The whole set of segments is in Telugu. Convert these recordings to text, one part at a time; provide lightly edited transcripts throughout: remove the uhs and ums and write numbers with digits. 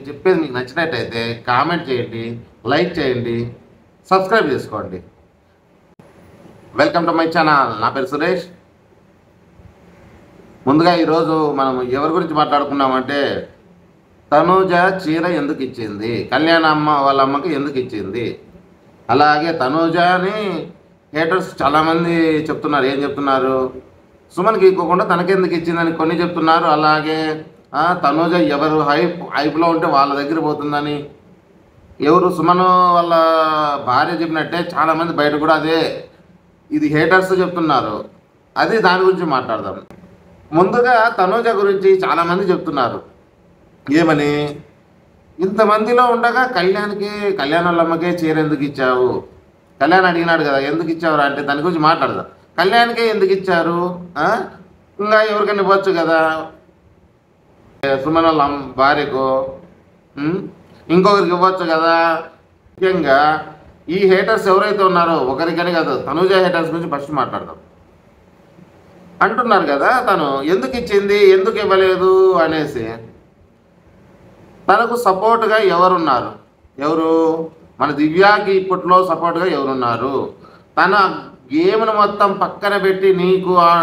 చెప్పేది మీకు నచ్చినట్టయితే కామెంట్ చేయండి, లైక్ చేయండి, సబ్స్క్రైబ్ చేసుకోండి. Welcome to my channel. నా పేరు సురేష్. ముందుగా ఈరోజు మనం ఎవరి గురించి మాట్లాడుకున్నామంటే తనూజ చీర ఎందుకు ఇచ్చింది, కళ్యాణ అమ్మ వాళ్ళ అమ్మకి ఎందుకు ఇచ్చింది. అలాగే తనూజని హేటర్స్ చాలామంది చెప్తున్నారు. ఏం చెప్తున్నారు? సుమన్కి ఇవ్వకుండా తనకెందుకు ఇచ్చిందని కొన్ని చెప్తున్నారు. అలాగే తనూజ ఎవరు హైప్లో ఉంటే వాళ్ళ దగ్గర పోతుందని, ఎవరు సుమన్ వాళ్ళ భార్య చెప్పినట్టే చాలామంది బయట కూడా అదే ఇది హేటర్స్ చెప్తున్నారు. అది దాని గురించి మాట్లాడదాం. ముందుగా తనూజ గురించి చాలామంది చెప్తున్నారు. ఏమని? ఇంతమందిలో ఉండగా కళ్యాణ్ వాళ్ళ అమ్మకే చీర ఎందుకు ఇచ్చావు? కళ్యాణ్ అడిగినాడు కదా ఎందుకు ఇచ్చావురా అంటే దాని గురించి మాట్లాడదాం. కళ్యాణ్కే ఎందుకు ఇచ్చారు? ఇంకా ఎవరికైనా ఇవ్వచ్చు కదా, సుమన్ వాళ్ళ భార్యకు, ఇంకొకరికి ఇవ్వచ్చు కదా. ముఖ్యంగా ఈ హేటర్స్ ఎవరైతే ఉన్నారో ఒకరికని కాదు, తనూజ హేటర్స్ గురించి ఫస్ట్ మాట్లాడదాం. అంటున్నారు కదా తను ఎందుకు ఇచ్చింది, ఎందుకు ఇవ్వలేదు అనేసి. తనకు సపోర్ట్గా ఎవరున్నారు? మన దివ్యాకి ఇప్పట్లో సపోర్ట్గా ఎవరున్నారు? తన గేమ్ను మొత్తం పక్కన పెట్టి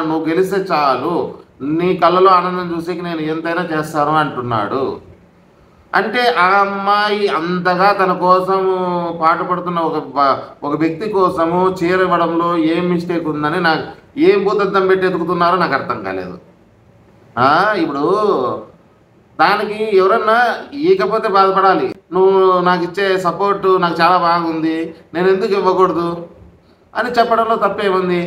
నువ్వు గెలిస్తే చాలు, నీ కళ్ళలో ఆనందం చూసి నేను ఎంతైనా చేస్తాను అంటున్నాడు. అంటే ఆ అమ్మాయి అంతగా తన కోసం పాటుపడుతున్న ఒక వ్యక్తి కోసము చీర ఇవ్వడంలో ఏం మిస్టేక్ ఉందని నాకు, ఏం భూతద్దం పెట్టి ఎదుగుతున్నారో నాకు అర్థం కాలేదు. ఇప్పుడు దానికి ఎవరన్నా ఇవ్వకపోతే బాధపడాలి. నువ్వు నాకు ఇచ్చే సపోర్టు నాకు చాలా బాగుంది, నేను ఎందుకు ఇవ్వకూడదు అని చెప్పడంలో తప్పేముంది?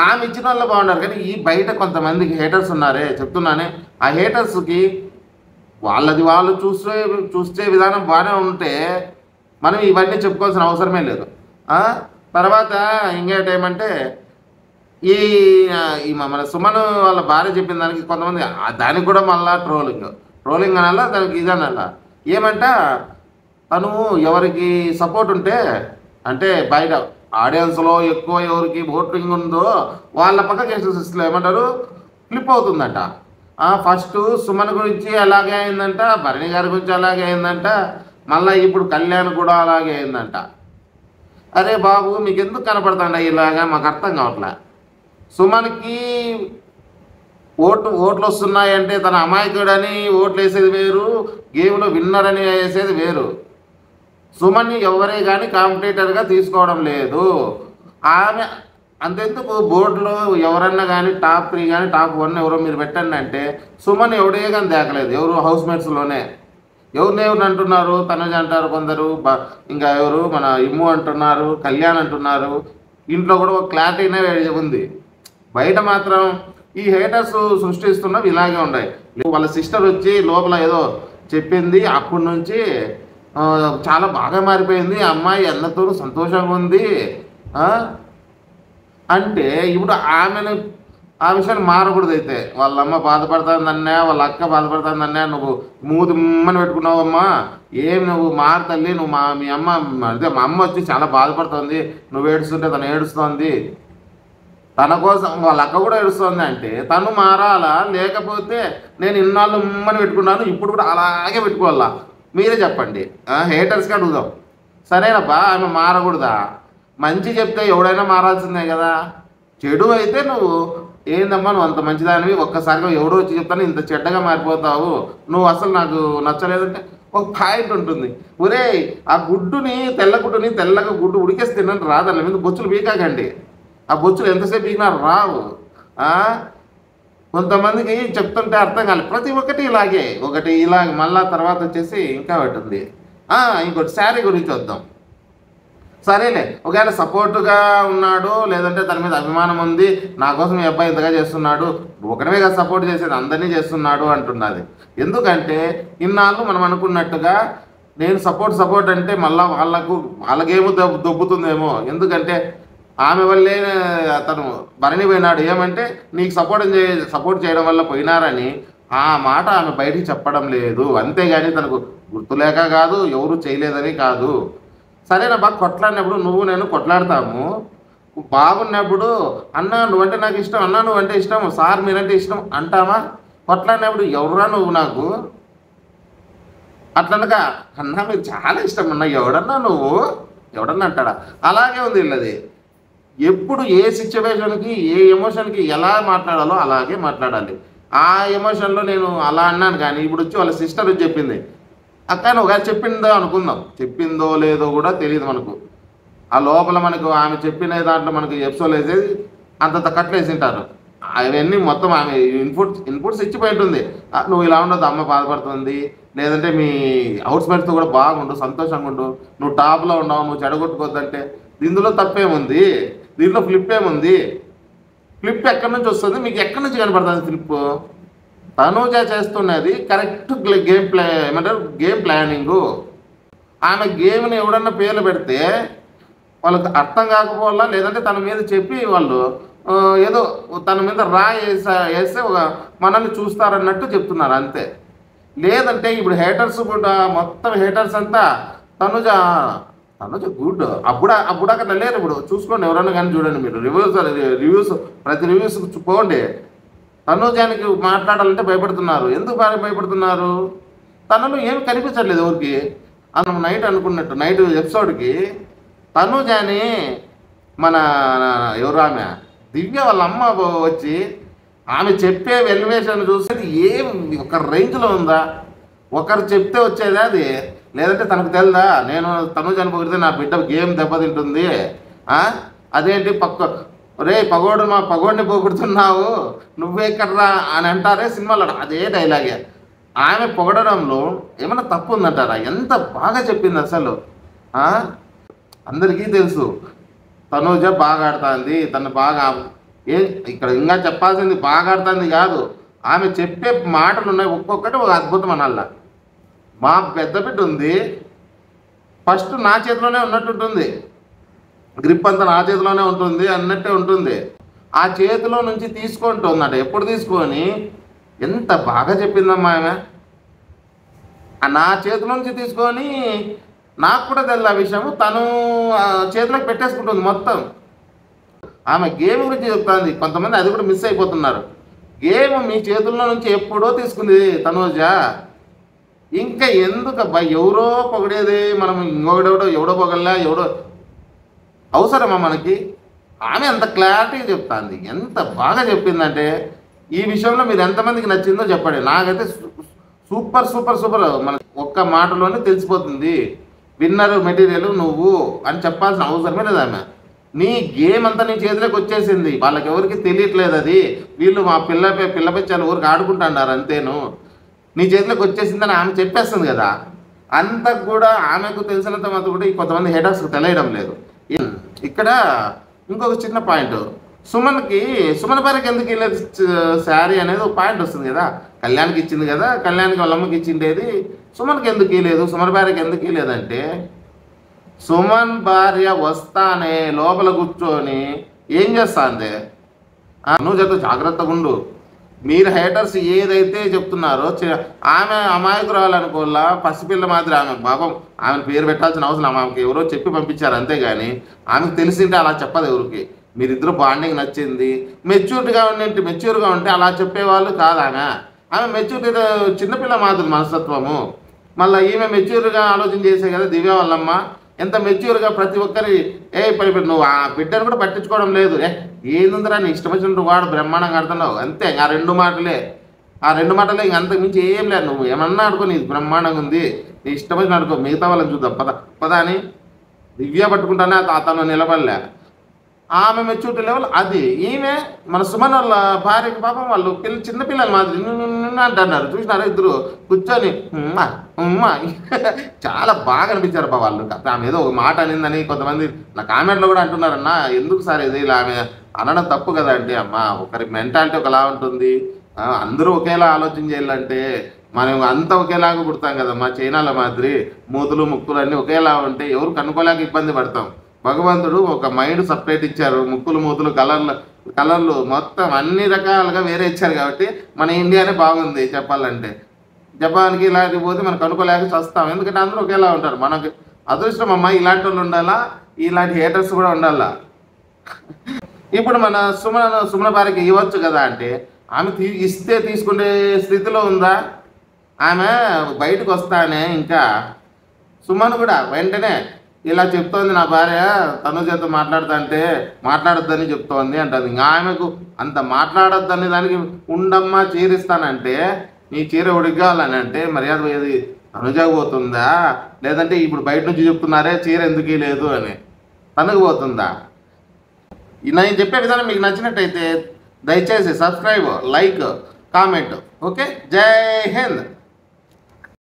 ఆమె ఇచ్చిన వాళ్ళు బాగున్నారు. కానీ ఈ బయట కొంతమందికి హేటర్స్ ఉన్నారే, చెప్తున్నానే, ఆ హేటర్స్కి వాళ్ళది వాళ్ళు చూసే విధానం బాగానే ఉంటే మనం ఇవన్నీ చెప్పుకోవాల్సిన అవసరమే లేదు. తర్వాత ఇంకేంటేమంటే మన సుమన్ వాళ్ళ భార్య చెప్పిన దానికి కొంతమంది దానికి కూడా మళ్ళీ ట్రోలింగ్ అనాలా, దానికి ఇదనాలా. ఏమంట తను ఎవరికి సపోర్ట్ ఉంటే అంటే బయట ఆడియన్స్లో ఎక్కువ ఎవరికి ఓటింగ్ ఉందో వాళ్ళ పక్క కేసెస్లో ఏమంటారు ఫ్లిప్ అవుతుందంట. ఫస్ట్ సుమన్ గురించి అలాగే అయిందంట, భరణి గారి గురించి అలాగే అయిందంట, మళ్ళీ ఇప్పుడు కళ్యాణ్ కూడా అలాగే అయిందంట. అరే బాబు మీకు ఎందుకు కనపడతాండ ఇలాగా? మాకు అర్థం కావట్లే. సుమన్కి ఓట్లు వస్తున్నాయంటే తన అమాయకుడని ఓట్లు వేసేది వేరు, గేమ్లో విన్నర్ అని వేసేది వేరు. సుమన్ని ఎవరే కానీ కాంపిటేటర్గా తీసుకోవడం లేదు. ఆమె అంతెందుకు బోర్డులో ఎవరన్నా కానీ టాప్ 3 కానీ టాప్ 1 ఎవరో మీరు పెట్టండి అంటే సుమన్ ఎవడే కానీ దేకలేదు. ఎవరు హౌస్మేట్స్లోనే ఎవరిని అంటున్నారు? తనుజ అంటారు కొందరు, ఇంకా ఎవరు మన ఇమ్ము అంటున్నారు, కళ్యాణ్ అంటున్నారు. ఇంట్లో కూడా ఒక క్లారిటీనే ఉంది. బయట మాత్రం ఈ హేటర్స్ సృష్టిస్తున్నవి ఇలాగే ఉన్నాయి. వాళ్ళ సిస్టర్ వచ్చి లోపల ఏదో చెప్పింది, అప్పటి నుంచి చాలా బాగా మారిపోయింది, అమ్మాయి అన్నతో సంతోషంగా ఉంది అంటే ఇప్పుడు ఆమెను ఆ విషయాన్ని మారకూడదు. అయితే వాళ్ళ అమ్మ బాధపడుతుందన్నా, వాళ్ళ అక్క బాధపడుతుందన్నా, నువ్వు మూదుమ్మని పెట్టుకున్నావమ్మా, ఏమి నువ్వు మారు తల్లి, నువ్వు మీ అమ్మ అదే మా అమ్మ వచ్చి చాలా బాధపడుతుంది, నువ్వు ఏడుస్తుంటే తను ఏడుస్తుంది, తన కోసం వాళ్ళ అక్క కూడా ఏడుస్తుంది అంటే తను మారాలా? లేకపోతే నేను ఇన్నాళ్ళు ఉమ్మని పెట్టుకున్నాను ఇప్పుడు కూడా అలాగే పెట్టుకోవాలా? మీరే చెప్పండి. హేటర్స్కి అడుగుదాం. సరేనబ్బా ఆమె మారకూడదా? మంచి చెప్తే ఎవడైనా మారాల్సిందే కదా. చెడు అయితే నువ్వు ఏందమ్మా నువ్వు అంత మంచిదానివి, ఒక్కసారిగా ఎవడో వచ్చి చెప్తాను ఇంత చెడ్డగా మారిపోతావు, నువ్వు అసలు నాకు నచ్చలేదంటే ఒక పాయింట్ ఉంటుంది. ఒరే ఆ తెల్లగా గుడ్డు ఉడికేసి తినండి రాదన్న మీద బొచ్చులు పీకాకండి. ఆ బొచ్చులు ఎంతసేపు పీకినా రావు. కొంతమందికి చెప్తుంటే అర్థం కాలేదు. ప్రతి ఒక్కటి ఇలాగే మళ్ళా తర్వాత వచ్చేసి ఇంకా ఒకటి ఉంది. ఇంకోటి శారీ గురించి వద్దాం. సరేలే, ఒకవేళ సపోర్టుగా ఉన్నాడు, లేదంటే తన మీద అభిమానం ఉంది, నా కోసం ఈ అబ్బాయి ఇంతగా చేస్తున్నాడు, ఒకరిమే కదా సపోర్ట్ చేసేది అందరినీ చేస్తున్నాడు అంటున్నది. ఎందుకంటే ఇన్నాళ్ళు మనం అనుకున్నట్టుగా నేను సపోర్ట్ అంటే మళ్ళీ వాళ్ళకేమో దొబ్బుతుందేమో. ఎందుకంటే ఆమె వల్లే అతను భరణి పోయినాడు. ఏమంటే నీకు సపోర్ట్ చేయడం వల్ల పోయినారని ఆ మాట ఆమె బయటికి చెప్పడం లేదు. అంతేగాని తనకు గుర్తులేక కాదు, ఎవరు చేయలేదని కాదు. సరేనా బాగా కొట్లాడినప్పుడు నువ్వు నేను కొట్లాడతాము, బాగున్నప్పుడు అన్న నువ్వంటే నాకు ఇష్టం, అన్న నువ్వంటే ఇష్టం, సార్ మీరంటే ఇష్టం అంటామా? కొట్లాడినప్పుడు ఎవరురా నువ్వు నాకు అట్లనగా అన్నా మీరు చాలా ఇష్టం అన్నా, ఎవడన్నా అంటాడా? అలాగే ఉంది వీళ్ళది. ఎప్పుడు ఏ సిచ్యువేషన్కి ఏ ఎమోషన్కి ఎలా మాట్లాడాలో అలాగే మాట్లాడాలి. ఆ ఎమోషన్లో నేను అలా అన్నాను, కానీ ఇప్పుడు వచ్చి వాళ్ళ సిస్టర్ చెప్పింది. అక్క నువ్వు చెప్పిందో అనుకుందాం, చెప్పిందో లేదో కూడా తెలియదు మనకు. ఆ లోపల మనకు ఆమె చెప్పిన దాంట్లో మనకు ఎపిసోడ్ వేసేది అంతంత కట్లు వేసింటారు. అవన్నీ మొత్తం ఆమె ఇన్పుట్స్ ఇచ్చిపోయి ఉంటుంది. నువ్వు ఇలా ఉండదు, అమ్మ బాధపడుతుంది, లేదంటే మీ హౌస్మేట్స్తో కూడా బాగుండు, సంతోషంగా ఉండు, నువ్వు టాప్లో ఉన్నావు, నువ్వు చెడగొట్టుకోవద్దంటే దీనిలో తప్పేముంది? దీంట్లో ఫ్లిప్ ఏముంది? ఫ్లిప్ ఎక్కడి నుంచి వస్తుంది? మీకు ఎక్కడి నుంచి కనపడుతుంది ఫ్లిప్? తనూజ చేస్తున్నది కరెక్ట్ గేమ్ ప్లానింగు. ఆమె గేమ్ని ఎవడన్నా పేర్లు పెడితే వాళ్ళకి అర్థం కాకపోవాలా, లేదంటే తన మీద చెప్పి వాళ్ళు ఏదో తన మీద వేస్తే ఒక మనల్ని చూస్తారన్నట్టు చెప్తున్నారు అంతే. లేదంటే ఇప్పుడు హేటర్స్ కూడా మొత్తం హేటర్స్ అంతా తనుజ గుడ్ అప్పుడాక లేరు. ఇప్పుడు చూసుకోండి, ఎవరన్నా కానీ చూడండి మీరు రివ్యూస్ ప్రతి రివ్యూస్ పోండి. తనుజానికి మాట్లాడాలంటే భయపడుతున్నారు. ఎందుకు భయపడుతున్నారు? తనలో ఏమి కనిపించట్లేదు ఎవరికి. మనం నైట్ అనుకున్నట్టు నైట్ ఎపిసోడ్కి తనుజాని మన ఎవరు ఆమె దివ్య వాళ్ళ అమ్మ వచ్చి ఆమె చెప్పే ఎలివేషన్ చూసేది ఏం ఒక రేంజ్లో ఉందా? ఒకరు చెప్తే వచ్చేదా అది? లేదంటే తనకు తెలుదా నేను తనుజాని పొగిడితే నా బిడ్డ గేమ్ దెబ్బతింటుంది, అదేంటి పగోడిని పొగుడుతున్నావు నువ్వెక్కడ్రా అని అంటారే సినిమాలో. అదే డైలాగే. ఆమె పొగడడంలో ఏమైనా తప్పు ఉందంటారా? ఎంత బాగా చెప్పింది అసలు. అందరికీ తెలుసు తనుజ బాగా ఆడుతుంది, తను బాగా ఇక్కడ ఇంకా చెప్పాల్సింది బాగా ఆడుతుంది కాదు, ఆమె చెప్పే మాటలు ఉన్నాయి ఒక్కొక్కటి ఒక అద్భుతం అనాల. మా పెద్ద బిడ్డ ఉంది, ఫస్ట్ నా చేతిలోనే ఉన్నట్టుంటుంది, గ్రిప్ అంతా నా చేతిలోనే ఉంటుంది అన్నట్టే ఉంటుంది. ఆ చేతిలో నుంచి తీసుకుంటుందట. ఎప్పుడు తీసుకొని ఎంత బాగా చెప్పిందమ్మా ఆమె. నా చేతిలో నుంచి తీసుకొని నాకు కూడా తెలియదు ఆ విషయం, తను చేతిలోకి పెట్టేసుకుంటుంది మొత్తం. ఆమె గేమ్ గురించి చెప్తుంది. కొంతమంది అది కూడా మిస్ అయిపోతున్నారు. గేమ్ మీ చేతుల్లో నుంచి ఎప్పుడో తీసుకుంది తనుజ. ఇంకా ఎందుకు అబ్బా ఎవరో పొగిడేది, మనం ఎవడో పొగల్లా ఎవడో అవసరమా మనకి? ఆమె అంత క్లారిటీగా చెప్తాంది, ఎంత బాగా చెప్పిందంటే ఈ విషయంలో మీరు ఎంతమందికి నచ్చిందో చెప్పండి. నాకైతే సూపర్ సూపర్ సూపర్. మన ఒక్క మాటలోనే తెలిసిపోతుంది విన్నర్ మెటీరియల్ నువ్వు అని చెప్పాల్సిన అవసరమే లేదు. ఆమె నీ గేమ్ అంతా నీ చేతిలోకి వచ్చేసింది, వాళ్ళకి ఎవరికి తెలియట్లేదు. అది వీళ్ళు మా పిల్ల పెచ్చాలు ఊరికి ఆడుకుంటున్నారు అంతేను, నీ చేతిలోకి వచ్చేసిందని ఆమె చెప్పేస్తుంది కదా. అంత కూడా ఆమెకు తెలిసినంత మాత్రం కూడా ఈ కొంతమంది హేటర్స్కి తెలియడం లేదు. ఇక్కడ ఇంకొక చిన్న పాయింట్, సుమన్ భార్యకి ఎందుకు ఇవ్వలేదు శారీ అనేది ఒక పాయింట్ వస్తుంది కదా. కళ్యాణ్కి ఇచ్చింది కదా, కళ్యాణ్కి వాళ్ళ అమ్మకి ఇచ్చిండేది, సుమన్కి ఎందుకు ఇవ్వలేదు, సుమన్ భార్యకి ఎందుకు ఇవ్వలేదంటే సుమన్ భార్య వస్తానే లోపల కూర్చొని ఏం చేస్తాంది, నువ్వు చెప్తా జాగ్రత్తగా ఉండు, మీరు హేటర్స్ ఏదైతే చెప్తున్నారో ఆమె అమాయకురాలనుకోల్లా పసిపిల్ల మాదిరి. ఆమె పాపం ఆమెను పేరు పెట్టాల్సిన అవసరం, ఆమెకి ఎవరో చెప్పి పంపించారు అంతేగాని ఆమెకు తెలిసింటే అలా చెప్పదు ఎవరికి. మీరిద్దరు బాండింగ్ నచ్చింది, మెచ్యూర్గా ఉంటే అలా చెప్పేవాళ్ళు కాదు. ఆమె మెచ్యూరిటీ చిన్నపిల్ల మాదిరి మనస్తత్వము. మళ్ళీ ఈమె మెచ్యూర్గా ఆలోచన చేసే కదా దివ్య వాళ్ళమ్మ. ఎంత మెచ్యూర్గా ప్రతి ఒక్కరి నువ్వు ఆ బిడ్డను కూడా పట్టించుకోవడం లేదు. ఏందుందిరా నీ ఇష్టం వచ్చినట్టు వాడు బ్రహ్మాండంగా ఆడుతున్నావు అంతే. ఆ రెండు మాటలే ఇంక అంతకు మించి ఏం లేదు. నువ్వు ఏమన్నా ఆడుకో, నీకు బ్రహ్మాండంగా ఉంది, నీ ఇష్టం వచ్చిన ఆడుకో, మిగతా వాళ్ళని చూద్దాం పద అని దివ్య పట్టుకుంటానే అతను నిలబడలే. ఆమె మెచ్యూరిటీ లెవెల్ అది. ఈమె మన సుమన్ వాళ్ళ భార్యకి పాపం వాళ్ళు చిన్నపిల్లలు మాదిరి అంటున్నారు. చూసినారా ఇద్దరు కూర్చొని చాలా బాగా అనిపించారు బా వాళ్ళు. ఆమె ఏదో ఒక మాట అనిందని కొంతమంది నా కామెంట్లో కూడా అంటున్నారన్నా, ఎందుకు సార్ ఇది ఇలా ఆమె అనడం తప్పు కదా అంటే. అమ్మ ఒకరి మెంటాలిటీ ఒకలా ఉంటుంది, అందరూ ఒకేలా ఆలోచన చేయాలంటే మనం అంతా ఒకేలాగా పుడతాం కదమ్మా. చైనాల మాదిరి మూతులు ముక్కులు అన్నీ ఒకేలా ఉంటే ఎవరు కనుక్కోలేక ఇబ్బంది పడతాం. భగవంతుడు ఒక మైండ్ సపరేట్ ఇచ్చారు, ముక్కులు మూతులు కలర్లు మొత్తం అన్ని రకాలుగా వేరే ఇచ్చారు. కాబట్టి మన ఇండియానే బాగుంది చెప్పాలంటే. జపాన్కి ఇలాంటి పోతే మనం కనుక్కోలేక చస్తాం, ఎందుకంటే అందరూ ఒకేలా ఉంటారు. మనకు అదృష్టం అమ్మ, ఇలాంటి వాళ్ళు ఉండాలా, ఇలాంటి హేటర్స్ కూడా ఉండాలా. ఇప్పుడు మన సుమన భార్యకి ఇవ్వచ్చు కదా అంటే ఆమె ఇస్తే తీసుకునే స్థితిలో ఉందా? ఆమె బయటకు వస్తానే ఇంకా సుమన్ కూడా వెంటనే ఇలా చెప్తోంది, నా భార్య తనుజతో మాట్లాడుతుంటే మాట్లాడొద్దని చెప్తోంది అంటుంది. ఇంకా ఆమెకు అంత మాట్లాడొద్దని దానికి ఉండమ్మా చీరిస్తానంటే నీ చీర ఉడిగాలని అంటే మర్యాద ఏది తనుజకు పోతుందా, లేదంటే ఇప్పుడు బయట నుంచి చెప్తున్నారే చీర ఎందుకు లేదు అని తనకు పోతుందా? నేను చెప్పే విధానం మీకు నచ్చినట్టయితే దయచేసి సబ్స్క్రైబ్, లైక్, కామెంట్. ఓకే, జై హింద్.